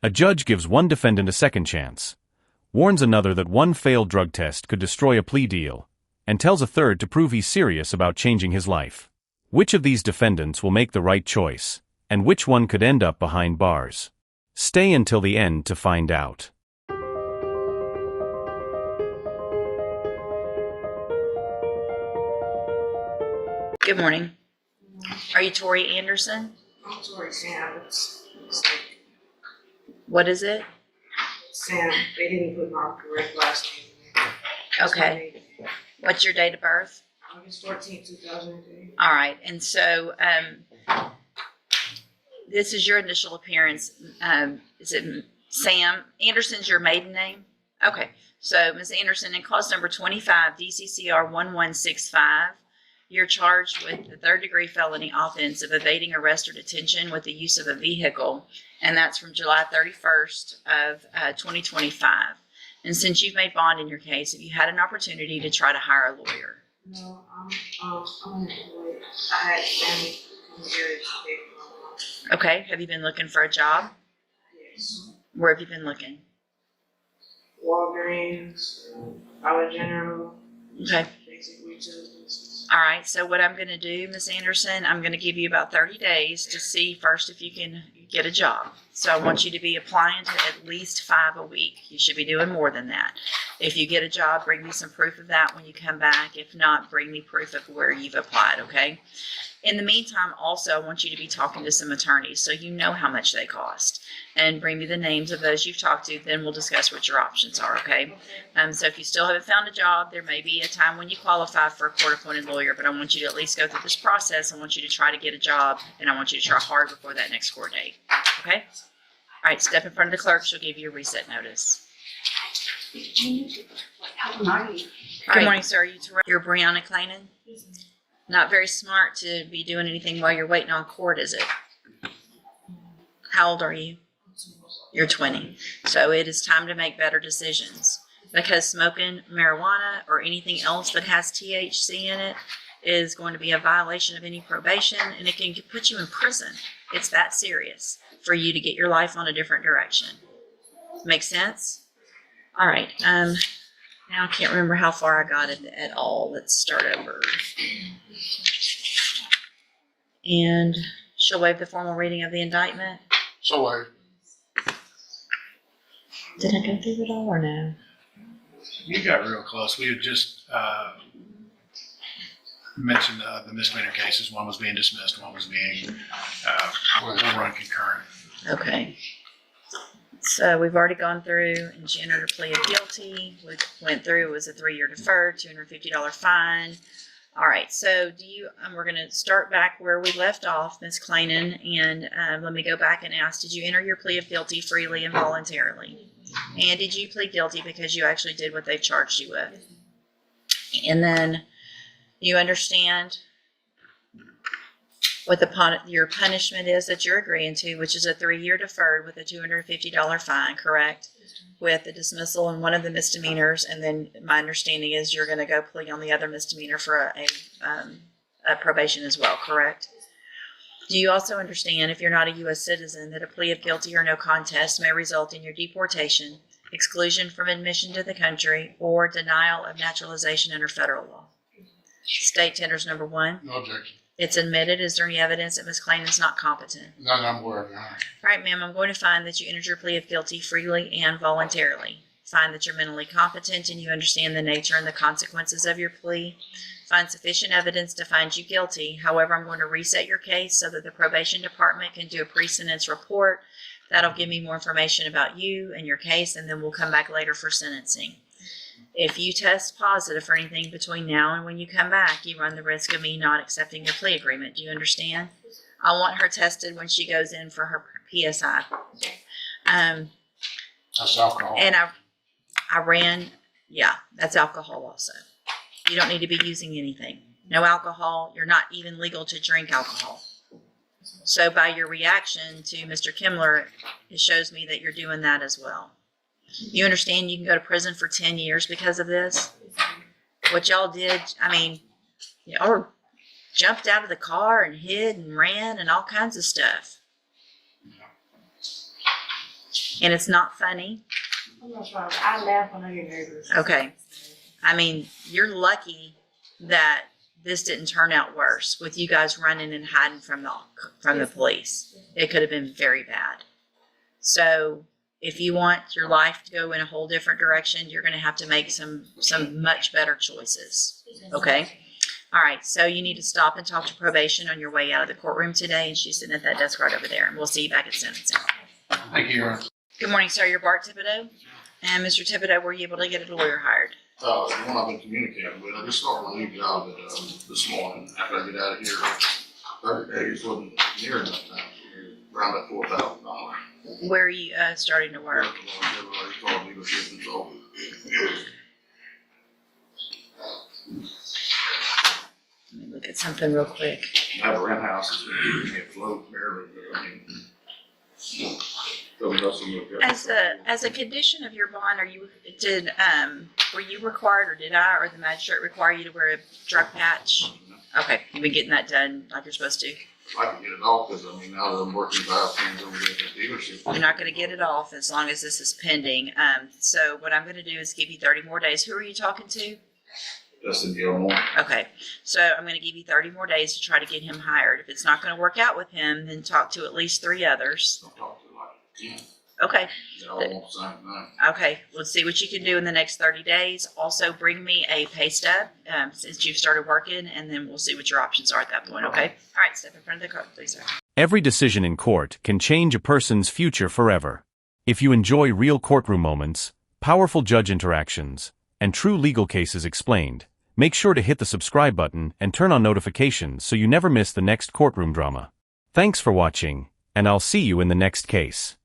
A judge gives one defendant a second chance, warns another that one failed drug test could destroy a plea deal, and tells a third to prove he's serious about changing his life. Which of these defendants will make the right choice, and which one could end up behind bars? Stay until the end to find out. Good morning. Are you Tori Anderson? I'm Tori Sam. What is it? Sam. They didn't put my correct last name. Okay. What's your date of birth? August 14th, 2003. All right. And so this is your initial appearance. Is it Sam? Anderson's your maiden name? Okay. So Ms. Anderson, in cause number 25, DCCR 1165, you're charged with the third-degree felony offense of evading arrest or detention with the use of a vehicle, and that's from July 31st of 2025. And since you've made bond in your case, have you had an opportunity to try to hire a lawyer? No, I'm unemployed. I had family come here to pay for my mom. Okay. Have you been looking for a job? Yes. Where have you been looking? Walgreens, Dollar General, Okay. basic retail business. All right. So what I'm going to do, Ms. Anderson, I'm going to give you about 30 days to see first if you can get a job. So I want you to be applying to at least 5 a week. You should be doing more than that. If you get a job, bring me some proof of that when you come back. If not, bring me proof of where you've applied, okay? In the meantime, also, I want you to be talking to some attorneys so you know how much they cost. And bring me the names of those you've talked to, then we'll discuss what your options are, okay? So if you still haven't found a job, there may be a time when you qualify for a court-appointed lawyer, but I want you to at least go through this process. I want you to try to get a job, and I want you to try hard before that next court date, okay? All right, step in front of the clerk. She'll give you a reset notice. How are you? Good morning, sir. You're Brianna Clayton? Not very smart to be doing anything while you're waiting on court, is it? How old are you? You're 20. So it is time to make better decisions, because smoking marijuana or anything else that has THC in it is going to be a violation of any probation, and it can put you in prison. It's that serious for you to get your life on a different direction. Make sense? All right. Now I can't remember how far I got it at all. Let's start over. And she'll waive the formal reading of the indictment. So wait. Did I go through it all or no? You got real close. We had just mentioned the misdemeanor cases. One was being dismissed, one was being run concurrent. Okay. So we've already gone through and she entered a plea of guilty. We went through, it was a 3-year deferred, $250 fine. All right, so we're going to start back where we left off, Ms. Clayton, and let me go back and ask, did you enter your plea of guilty freely and voluntarily? And did you plead guilty because you actually did what they've charged you with? And then you understand what your punishment is that you're agreeing to, which is a 3-year deferred with a $250 fine, correct? With the dismissal in one of the misdemeanors, and then my understanding is you're going to go plea on the other misdemeanor for a probation as well, correct? Do you also understand, if you're not a U.S. citizen, that a plea of guilty or no contest may result in your deportation, exclusion from admission to the country, or denial of naturalization under federal law? State tenders number 1. No objection. It's admitted. Is there any evidence that Ms. Clayton is not competent? None I'm aware of, Your Honor. All right, ma'am, I'm going to find that you entered your plea of guilty freely and voluntarily. Find that you're mentally competent and you understand the nature and the consequences of your plea. Find sufficient evidence to find you guilty. However, I'm going to reset your case so that the probation department can do a pre-sentence report. That'll give me more information about you and your case, and then we'll come back later for sentencing. If you test positive for anything between now and when you come back, you run the risk of me not accepting your plea agreement. Do you understand? I want her tested when she goes in for her PSI. That's alcohol. And I ran, yeah, that's alcohol also. You don't need to be using anything. No alcohol. You're not even legal to drink alcohol. So by your reaction to Mr. Kimler, it shows me that you're doing that as well. You understand you can go to prison for 10 years because of this? What y'all did, I mean, y'all jumped out of the car and hid and ran and all kinds of stuff. And it's not funny. I'm not sure. I laugh when I get nervous. Okay. I mean, you're lucky that this didn't turn out worse with you guys running and hiding from the police. It could have been very bad. So if you want your life to go in a whole different direction, you're going to have to make some much better choices. Okay? All right. So you need to stop and talk to probation on your way out of the courtroom today, and she's sitting at that desk right over there. And we'll see you back at sentencing. Thank you, Your Honor. Good morning, sir. You're Bart Thibodeau. And Mr. Thibodeau, were you able to get a lawyer hired? The one I've been communicating with, I just started my new job this morning, after I get out of here. 30 days wasn't near enough time, around that $4,000. Where are you starting to work? Everybody called leadership and so. Let me look at something real quick. I have a rent house that's been keeping me afloat barely, but I mean, so nothing with that. As a condition of your bond, were you required, or did I, or the magistrate require you to wear a drug patch? Okay, you've been getting that done like you're supposed to. I can get it off, because I mean, now that I'm working 5 times over there at the dealership. You're not going to get it off as long as this is pending. So what I'm going to do is give you 30 more days. Who are you talking to? Justin Gilmore. Okay, so I'm going to give you 30 more days to try to get him hired. If it's not going to work out with him, then talk to at least 3 others. I'll talk to like 10. Okay. They all want the same thing. Okay, let's see what you can do in the next 30 days. Also, bring me a pay stub since you've started working, and then we'll see what your options are at that point, okay? All right, step in front of the court, please, sir. Every decision in court can change a person's future forever. If you enjoy real courtroom moments, powerful judge interactions, and true legal cases explained, make sure to hit the subscribe button and turn on notifications so you never miss the next courtroom drama. Thanks for watching, and I'll see you in the next case.